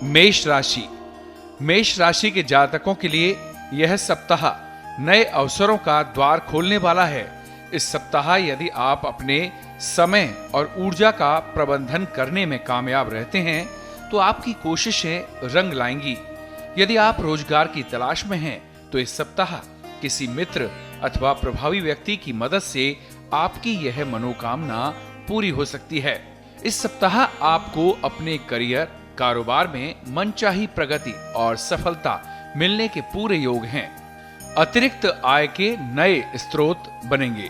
मेष राशि। मेष राशि के जातकों के लिए यह सप्ताह नए अवसरों का द्वार खोलने वाला है। इस सप्ताह यदि आप अपने समय और ऊर्जा का प्रबंधन करने में कामयाब रहते हैं तो आपकी कोशिशें रंग लाएंगी। यदि आप रोजगार की तलाश में हैं तो इस सप्ताह किसी मित्र अथवा प्रभावी व्यक्ति की मदद से आपकी यह मनोकामना पूरी हो सकती है। इस सप्ताह आपको अपने करियर, कारोबार में मनचाही प्रगति और सफलता मिलने के पूरे योग हैं। अतिरिक्त आय के नए स्रोत बनेंगे।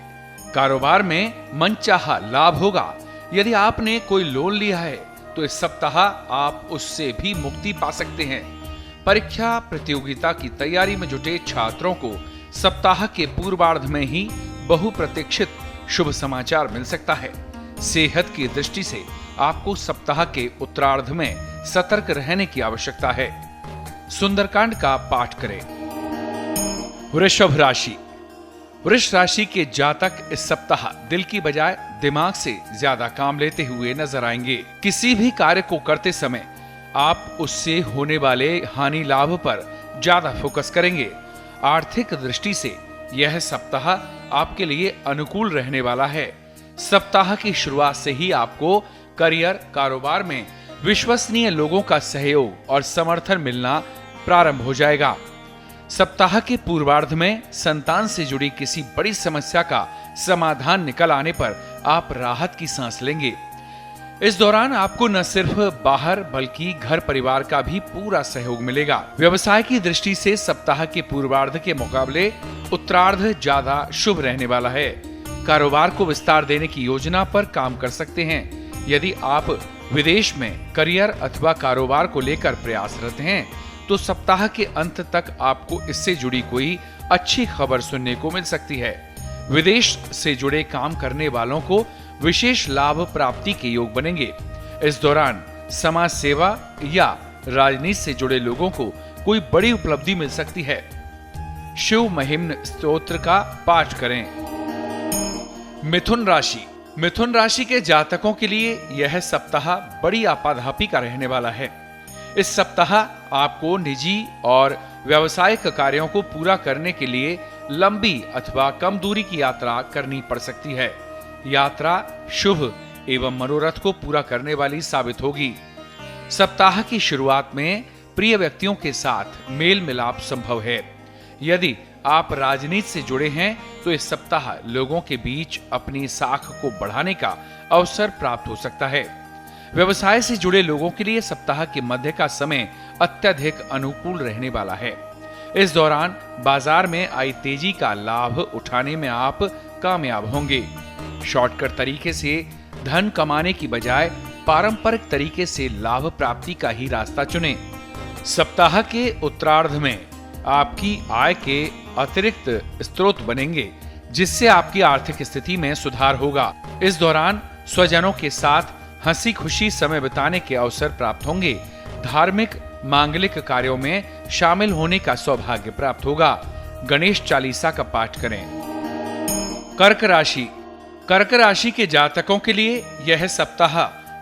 कारोबार में मनचाहा लाभ होगा। यदि आपने कोई लोन लिया है तो इस सप्ताह आप उससे भी मुक्ति पा सकते हैं। परीक्षा प्रतियोगिता की तैयारी में जुटे छात्रों को सप्ताह के पूर्वार्ध में ही बहुप्रतीक्षित शुभ समाचार मिल सकता है। सेहत की दृष्टि से आपको सप्ताह के उत्तरार्ध में सतर्क रहने की आवश्यकता है। सुंदरकांड का पाठ करें। वृषभ राशि। वृष राशि के जातक इस सप्ताह दिल की बजाय दिमाग से ज्यादा काम लेते हुए नजर आएंगे। किसी भी कार्य को करते समय आप उससे होने वाले हानि लाभ पर ज्यादा फोकस करेंगे। आर्थिक दृष्टि से यह सप्ताह आपके लिए अनुकूल रहने वाला है। सप्ताह की शुरुआत से ही आपको करियर, कारोबार में विश्वसनीय लोगों का सहयोग और समर्थन मिलना प्रारंभ हो जाएगा। सप्ताह के पूर्वार्ध में संतान से जुड़ी किसी बड़ी समस्या का समाधान निकल आने पर आप राहत की सांस लेंगे। इस दौरान आपको न सिर्फ बाहर बल्कि घर परिवार का भी पूरा सहयोग मिलेगा। व्यवसाय की दृष्टि से सप्ताह के पूर्वार्ध के मुकाबले उत्तरार्ध ज्यादा शुभ रहने वाला है। कारोबार को विस्तार देने की योजना पर काम कर सकते हैं। यदि आप विदेश में करियर अथवा कारोबार को लेकर प्रयासरत हैं तो सप्ताह के अंत तक आपको इससे जुड़ी कोई अच्छी खबर सुनने को मिल सकती है। विदेश से जुड़े काम करने वालों को विशेष लाभ प्राप्ति के योग बनेंगे। इस दौरान समाज सेवा या राजनीति से जुड़े लोगों को कोई बड़ी उपलब्धि मिल सकती है। शिव महिम्न स्तोत्र का पाठ करें। मिथुन राशि। मिथुन राशि के जातकों के लिए यह सप्ताह बड़ी आपाधापी का रहने वाला है। इस सप्ताह आपको निजी और व्यावसायिक कार्यों को पूरा करने के लिए लंबी अथवा कम दूरी की यात्रा करनी पड़ सकती है। यात्रा शुभ एवं मनोरथ को पूरा करने वाली साबित होगी। सप्ताह की शुरुआत में प्रिय व्यक्तियों के साथ मेल मिलाप संभव है। यदि आप राजनीति से जुड़े हैं तो इस सप्ताह लोगों के बीच अपनी साख को बढ़ाने का अवसर प्राप्त हो सकता है। व्यवसाय से जुड़े लोगों के लिए सप्ताह के मध्य का समय अत्यधिक अनुकूल रहने वाला है। इस दौरान बाजार में आई तेजी का लाभ उठाने में आप कामयाब होंगे। शॉर्टकट तरीके से धन कमाने की बजाय पारंपरिक तरीके से लाभ प्राप्ति का ही रास्ता चुनें। सप्ताह के उत्तरार्ध में आपकी आय के अतिरिक्त स्रोत बनेंगे जिससे आपकी आर्थिक स्थिति में सुधार होगा। इस दौरान स्वजनों के साथ हंसी खुशी समय बिताने के अवसर प्राप्त होंगे। धार्मिक मांगलिक कार्यों में शामिल होने का सौभाग्य प्राप्त होगा। गणेश चालीसा का पाठ करें। कर्क राशि। कर्क राशि के जातकों के लिए यह सप्ताह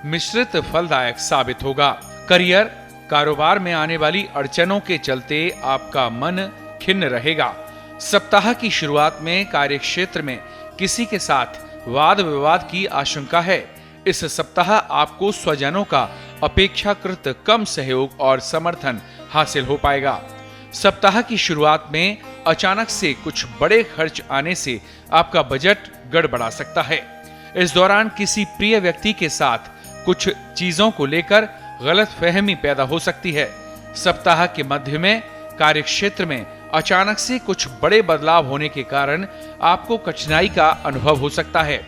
मिश्रित फलदायक साबित होगा। करियर, कारोबार में आने वाली अड़चनों के चलते आपका मन खिन्न रहेगा। सप्ताह की शुरुआत में कार्यक्षेत्र में किसी के साथ वाद विवाद की आशंका है। इस सप्ताह आपको स्वजनों का अपेक्षाकृत कम सहयोग और समर्थन हासिल हो पाएगा। सप्ताह की शुरुआत में अचानक से कुछ बड़े खर्च आने से आपका बजट गड़बड़ा सकता है। इस दौरान किसी प्रिय व्यक्ति के साथ कुछ चीजों को लेकर गलतफहमी पैदा हो सकती है। सप्ताह के मध्य में कार्यक्षेत्र में अचानक से कुछ बड़े बदलाव होने के कारण आपको कठिनाई का अनुभव हो सकता है।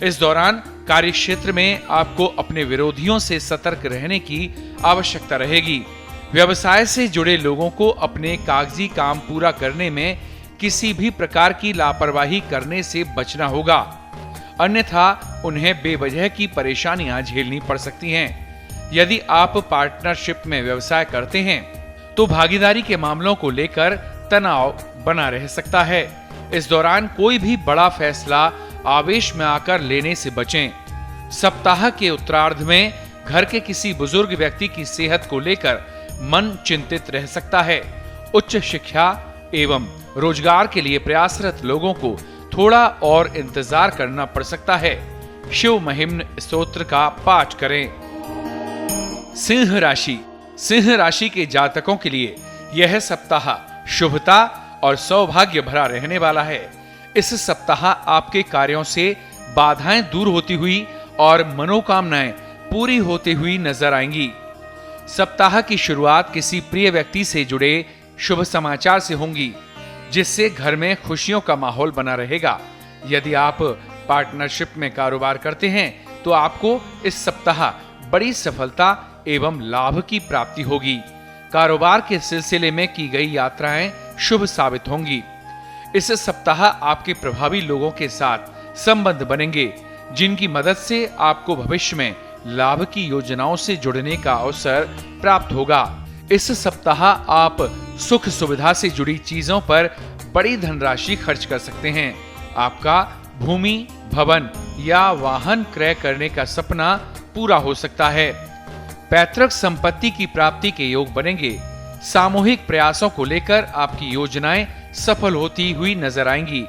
इस दौरान कार्यक्षेत्र में आपको अपने विरोधियों से सतर्क रहने की आवश्यकता रहेगी। व्यवसाय से जुड़े लोगों को अपने कागजी काम पूरा करने में किसी भी प्रकार की लापरवाही करने से बचना होगा, अन्यथा उन्हें बेवजह की परेशानियां झेलनी पड़ सकती हैं। यदि आप पार्टनरशिप में व्यवसाय करते हैं तो भागीदारी के मामलों को लेकर तनाव बना रह सकता है। इस दौरान कोई भी बड़ा फैसला आवेश में आकर लेने से बचें। सप्ताह के उत्तरार्ध में घर के किसी बुजुर्ग व्यक्ति की सेहत को लेकर मन चिंतित रह सकता है। उच्च शिक्षा एवं रोजगार के लिए प्रयासरत लोगों को थोड़ा और इंतजार करना पड़ सकता है। शिव महिम्न स्तोत्र का पाठ करें। सिंह राशि। सिंह राशि के जातकों के लिए यह सप्ताह शुभता और सौभाग्य भरा रहने वाला है। इस सप्ताह आपके कार्यों से बाधाएं दूर होती हुई और मनोकामनाएं पूरी होती हुई नजर आएंगी। सप्ताह की शुरुआत किसी प्रिय व्यक्ति से जुड़े शुभ समाचार से होंगी, जिससे घर में खुशियों का माहौल बना रहेगा। यदि आप पार्टनरशिप में कारोबार करते हैं तो आपको इस सप्ताह बड़ी सफलता एवं लाभ की प्राप्ति होगी। कारोबार के सिलसिले में की गई यात्राएं शुभ साबित होंगी। इस सप्ताह आपके प्रभावी लोगों के साथ संबंध बनेंगे, जिनकी मदद से आपको भविष्य में लाभ की योजनाओं से जुड़ने का अवसर प्राप्त होगा। इस सप्ताह आप सुख सुविधा से जुड़ी चीजों पर बड़ी धनराशि खर्च कर सकते हैं। आपका भूमि, भवन या वाहन क्रय करने का सपना पूरा हो सकता है। पैतृक संपत्ति की प्राप्ति के योग बनेंगे। सामूहिक प्रयासों को लेकर आपकी योजनाएं सफल होती हुई नजर आएंगी।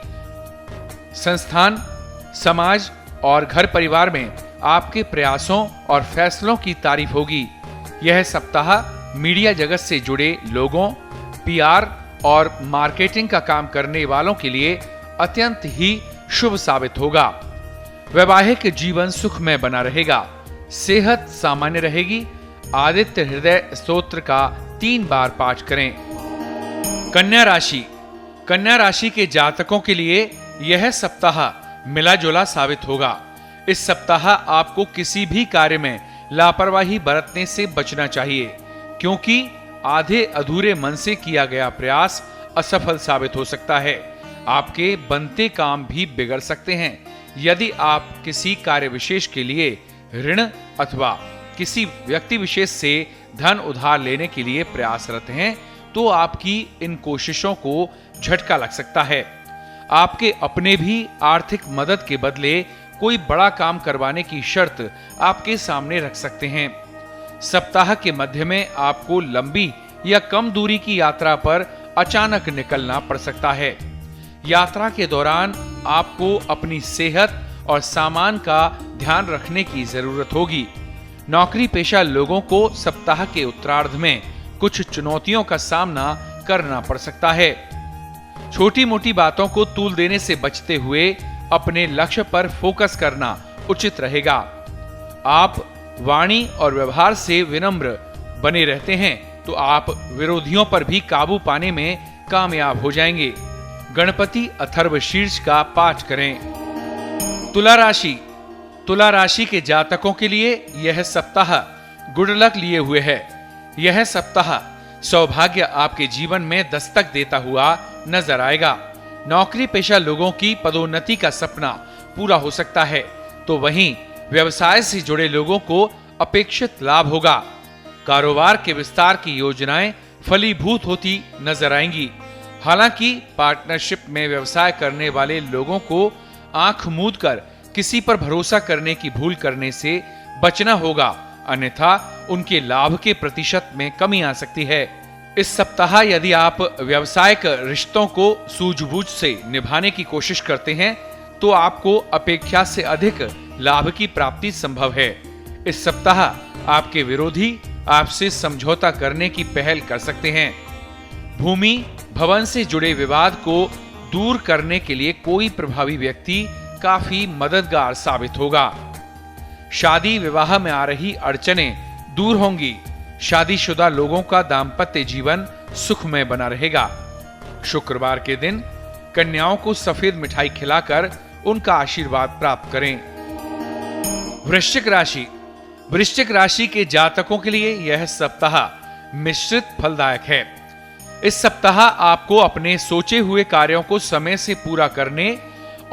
संस्थान, समाज और घर परिवार में आपके प्रयासों और फैसलों की तारीफ होगी। यह सप्ताह मीडिया जगत से जुड़े लोगों, पीआर और मार्केटिंग का काम करने वालों के लिए अत्यंत ही शुभ साबित होगा। वैवाहिक जीवन सुखमय बना रहेगा। सेहत सामान्य रहेगी। आदित्य हृदय स्तोत्र का 3 बार पाठ करें। कन्या राशि। कन्या राशि के जातकों के लिए यह सप्ताह मिला जुला साबित होगा। इस सप्ताह आपको किसी भी कार्य में लापरवाही बरतने से बचना चाहिए, क्योंकि आधे अधूरे मन से किया गया प्रयास असफल साबित हो सकता है। आपके बनते काम भी बिगड़ सकते हैं। यदि आप किसी कार्य विशेष के लिए ऋण अथवा किसी व्यक्ति विशेष से धन उधार लेने के लिए प्रयासरत हैं, तो आपकी इन कोशिशों को झटका लग सकता है। आपके अपने भी आर्थिक मदद के बदले कोई बड़ा काम करवाने की शर्त आपके सामने रख सकते हैं। सप्ताह के मध्य में आपको लंबी या कम दूरी की यात्रा पर अचानक निकलना पड़ सकता है। यात्रा के दौरान आपको अपनी सेहत और सामान का ध्यान रखने की जरूरत होगी। नौकरी पेशा लोगों को सप्ताह के उत्तरार्ध में कुछ चुनौतियों का सामना करना पड़ सकता है। छोटी मोटी बातों को तूल देने से बचते हुए अपने लक्ष्य पर फोकस करना उचित रहेगा। आप वाणी और व्यवहार से विनम्र बने रहते हैं तो आप विरोधियों पर भी काबू पाने में कामयाब हो जाएंगे। गणपति अथर्व शीर्ष का पाठ करें। तुला राशि। तुला राशि के जातकों के लिए यह सप्ताह गुड लक लिए हुए है। यह सप्ताह सौभाग्य आपके जीवन में दस्तक देता हुआ नजर आएगा। नौकरी पेशा लोगों की पदोन्नति का सपना पूरा हो सकता है, तो वहीं व्यवसाय से जुड़े लोगों को अपेक्षित लाभ होगा। कारोबार के विस्तार की योजनाएं फलीभूत होती नजर आएंगी। हालांकि पार्टनरशिप में व्यवसाय करने वाले लोगों को आंख मूंद कर किसी पर भरोसा करने की भूल करने से बचना होगा, अन्यथा उनके लाभ के प्रतिशत में कमी आ सकती है। इस सप्ताह यदि आप व्यवसायिक रिश्तों को सूझबूझ से निभाने की कोशिश करते हैं तो आपको अपेक्षा से अधिक लाभ की प्राप्ति संभव है। इस सप्ताह आपके विरोधी आपसे समझौता करने की पहल कर सकते हैं। भूमि भवन से जुड़े विवाद को दूर करने के लिए कोई प्रभावी व्यक्ति काफी मददगार साबित होगा। शादी विवाह में आ रही अड़चनें दूर होंगी। शादीशुदा लोगों का दाम्पत्य जीवन सुखमय बना रहेगा। शुक्रवार के दिन कन्याओं को सफेद मिठाई खिलाकर उनका आशीर्वाद प्राप्त करें। वृश्चिक राशि। वृश्चिक राशि के जातकों के लिए यह सप्ताह मिश्रित फलदायक है। इस सप्ताह आपको अपने सोचे हुए कार्यों को समय से पूरा करने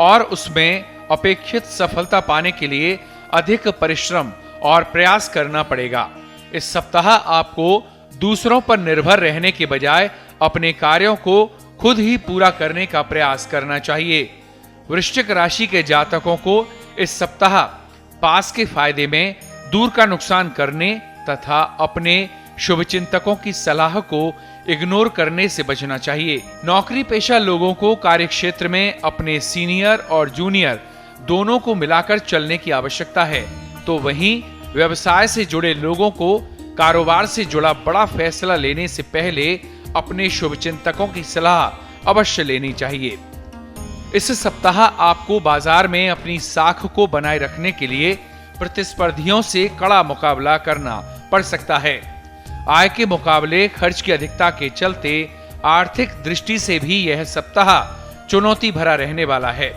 और उसमें अपेक्षित सफलता पाने के लिए अधिक परिश्रम और प्रयास करना पड़ेगा। इस सप्ताह आपको दूसरों पर निर्भर रहने के बजाय अपने कार्यों को खुद ही पूरा करने का प्रयास करना चाहिए। वृश्चिक राशि के जातकों को इस सप्ताह पास के फायदे में दूर का नुकसान करने तथा अपने शुभचिंतकों की सलाह को इग्नोर करने से बचना चाहिए। नौकरी पेशा लोगों को कार्यक्षेत्र में अपने सीनियर और जूनियर दोनों को मिलाकर चलने की आवश्यकता है, तो वहीं व्यवसाय से जुड़े लोगों को कारोबार से जुड़ा बड़ा फैसला लेने से पहले अपने शुभचिंतकों की सलाह अवश्य लेनी चाहिए। इस सप्ताह आपको बाजार में अपनी साख को बनाए रखने के लिए प्रतिस्पर्धियों से कड़ा मुकाबला करना पड़ सकता है। आय के मुकाबले खर्च की अधिकता के चलते आर्थिक दृष्टि से भी यह सप्ताह चुनौती भरा रहने वाला है।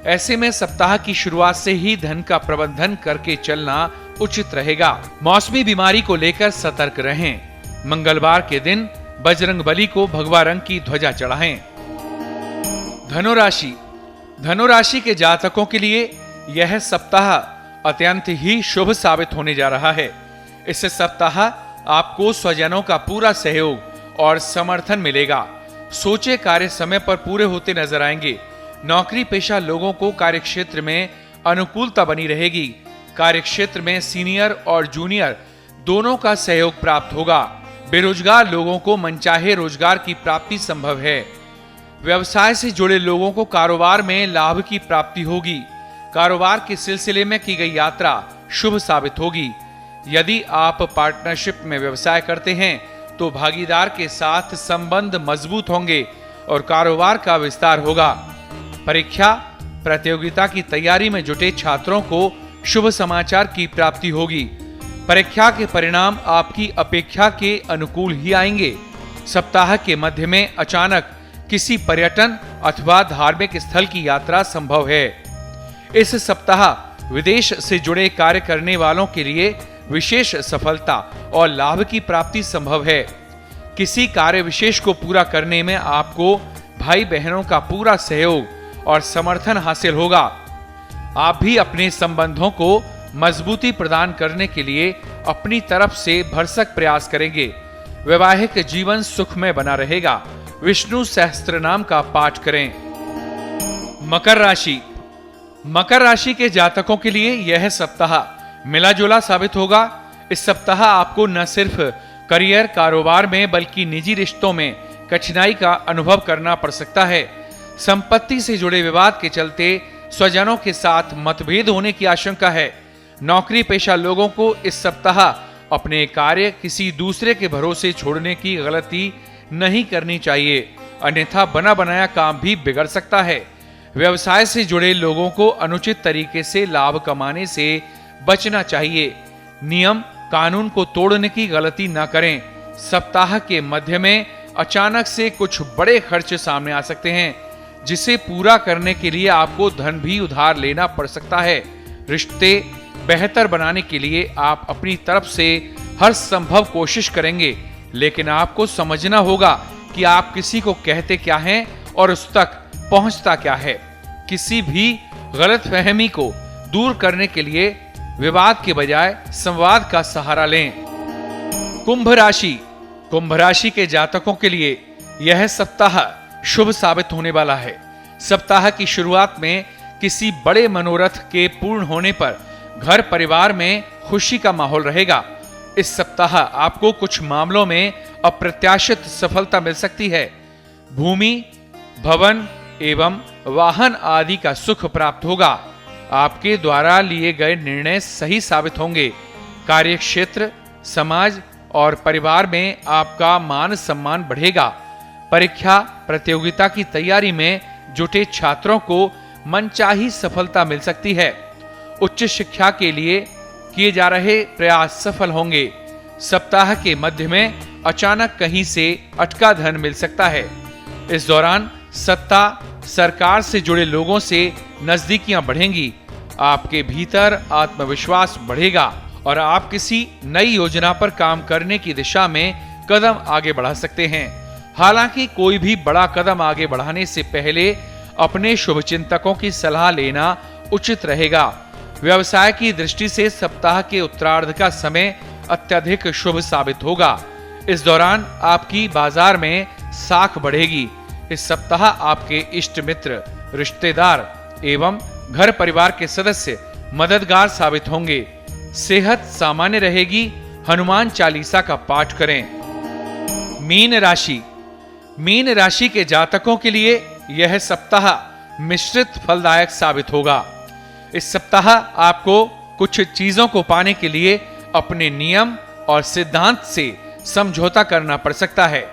ऐसे में सप्ताह की शुरुआत से ही धन का प्रबंधन करके चलना उचित रहेगा। मौसमी बीमारी को लेकर सतर्क रहें। मंगलवार के दिन बजरंगबली को भगवा रंग की ध्वजा चढ़ाएं। धनुराशि। धनुराशि के जातकों के लिए यह सप्ताह अत्यंत ही शुभ साबित होने जा रहा है। इस सप्ताह आपको स्वजनों का पूरा सहयोग और समर्थन मिलेगा। सोचे कार्य समय पर पूरे होते नजर आएंगे। नौकरी पेशा लोगों को कार्यक्षेत्र में अनुकूलता बनी रहेगी। कार्यक्षेत्र में सीनियर और जूनियर दोनों का सहयोग प्राप्त होगा। बेरोजगार लोगों को मनचाहे रोजगार की प्राप्ति संभव है। व्यवसाय से जुड़े लोगों को कारोबार में लाभ की प्राप्ति होगी। कारोबार के सिलसिले में की गई यात्रा शुभ साबित होगी। यदि आप पार्टनरशिप में व्यवसाय करते हैं तो भागीदार के साथ संबंध मजबूत होंगे और कारोबार का विस्तार होगा। परीक्षा प्रतियोगिता की तैयारी में जुटे छात्रों को शुभ समाचार की प्राप्ति होगी। परीक्षा के परिणाम आपकी अपेक्षा के अनुकूल ही आएंगे। सप्ताह के मध्य में अचानक किसी पर्यटन अथवा धार्मिक स्थल की यात्रा संभव है। इस सप्ताह विदेश से जुड़े कार्य करने वालों के लिए विशेष सफलता और लाभ की प्राप्ति संभव है। किसी कार्य विशेष को पूरा करने में आपको भाई बहनों का पूरा सहयोग और समर्थन हासिल होगा। आप भी अपने संबंधों को मजबूती प्रदान करने के लिए अपनी तरफ से भरसक प्रयास करेंगे। वैवाहिक जीवन सुखमय बना रहेगा। विष्णु सहस्त्र नाम का पाठ करें। मकर राशि। मकर राशि के जातकों के लिए यह सप्ताह मिला जुला साबित होगा। इस सप्ताह आपको न सिर्फ करियर कारोबार में बल्कि निजी रिश्तों में कठिनाई का अनुभव करना पड़ सकता है। संपत्ति से जुड़े विवाद के चलते स्वजनों के साथ मतभेद होने की आशंका है। नौकरी पेशा लोगों को इस सप्ताह अपने कार्य किसी दूसरे के भरोसे छोड़ने की गलती नहीं करनी चाहिए, अन्यथा बना बनाया काम भी बिगड़ सकता है। व्यवसाय से जुड़े लोगों को अनुचित तरीके से लाभ कमाने से बचना चाहिए। नियम कानून को तोड़ने की गलती न करें। सप्ताह के मध्य में अचानक से कुछ बड़े खर्च सामने आ सकते हैं, जिसे पूरा करने के लिए आपको धन भी उधार लेना पड़ सकता है। रिश्ते बेहतर बनाने के लिए आप अपनी तरफ से हर संभव कोशिश करेंगे, लेकिन आपको समझना होगा कि आप किसी को कहते क्या हैं और उस तक पहुंचता क्या है। किसी भी गलतफहमी को दूर करने के लिए विवाद के बजाय संवाद का सहारा लें। कुंभ राशि। कुंभ राशि के जातकों के लिए यह सप्ताह शुभ साबित होने वाला है। सप्ताह की शुरुआत में किसी बड़े मनोरथ के पूर्ण होने पर घर परिवार में खुशी का माहौल रहेगा। इस सप्ताह आपको कुछ मामलों में अप्रत्याशित सफलता मिल सकती है। भूमि, भवन एवं वाहन आदि का सुख प्राप्त होगा। आपके द्वारा लिए गए निर्णय सही साबित होंगे। कार्यक्षेत्र, समाज और परिवार में आपका मान सम्मान बढ़ेगा। परीक्षा प्रतियोगिता की तैयारी में जुटे छात्रों को मनचाही सफलता मिल सकती है। उच्च शिक्षा के लिए किए जा रहे प्रयास सफल होंगे। सप्ताह के मध्य में अचानक कहीं से अटका धन मिल सकता है। इस दौरान सत्ता, सरकार से जुड़े लोगों से नजदीकियां बढ़ेंगी। आपके भीतर आत्मविश्वास बढ़ेगा और आप किसी नई योजना पर काम करने की दिशा में कदम आगे बढ़ा सकते हैं। हालांकि कोई भी बड़ा कदम आगे बढ़ाने से पहले अपने शुभचिंतकों की सलाह लेना उचित रहेगा। व्यवसाय की दृष्टि से सप्ताह के उत्तरार्ध का समय अत्यधिक शुभ साबित होगा। इस दौरान आपकी बाजार में साख बढ़ेगी। इस सप्ताह आपके इष्ट मित्र, रिश्तेदार एवं घर परिवार के सदस्य मददगार साबित होंगे। सेहत सामान्य रहेगी। हनुमान चालीसा का पाठ करें। मीन राशि। मीन राशि के जातकों के लिए यह सप्ताह मिश्रित फलदायक साबित होगा। इस सप्ताह आपको कुछ चीजों को पाने के लिए अपने नियम और सिद्धांत से समझौता करना पड़ सकता है।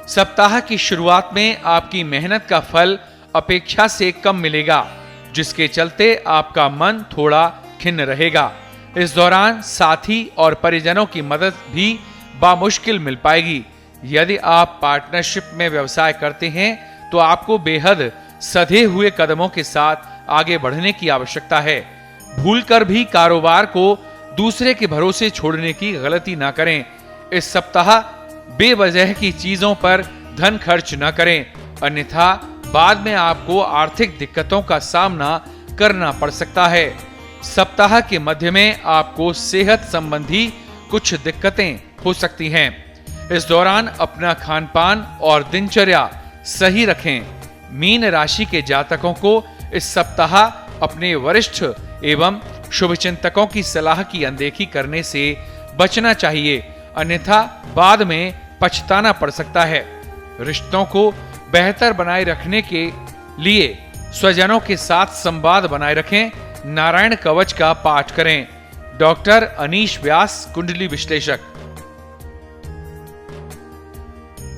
सप्ताह की शुरुआत में आपकी मेहनत का फल अपेक्षा से कम मिलेगा, जिसके चलते आपका मन थोड़ा खिन्न रहेगा। इस दौरान साथी और परिजनों की मदद भी बामुश्किल मिल पाएगी। यदि आप पार्टनरशिप में व्यवसाय करते हैं तो आपको बेहद सधे हुए कदमों के साथ आगे बढ़ने की आवश्यकता है। भूलकर भी कारोबार को दूसरे के भरोसे छोड़ने की गलती ना करें। इस सप्ताह बेवजह की चीजों पर धन खर्च न करें, अन्यथा बाद में आपको आर्थिक दिक्कतों का सामना करना पड़ सकता है। सप्ताह के मध्य में आपको सेहत संबंधी कुछ दिक्कतें हो सकती हैं। इस दौरान अपना खानपान और दिनचर्या सही रखें। मीन राशि के जातकों को इस सप्ताह अपने वरिष्ठ एवं शुभचिंतकों की सलाह की अनदेखी करने से बचना चाहिए, अन्यथा बाद में पछताना पड़ सकता है। रिश्तों को बेहतर बनाए रखने के लिए स्वजनों के साथ संवाद बनाए रखें। नारायण कवच का पाठ करें। डॉक्टर अनीश व्यास, कुंडली विश्लेषक।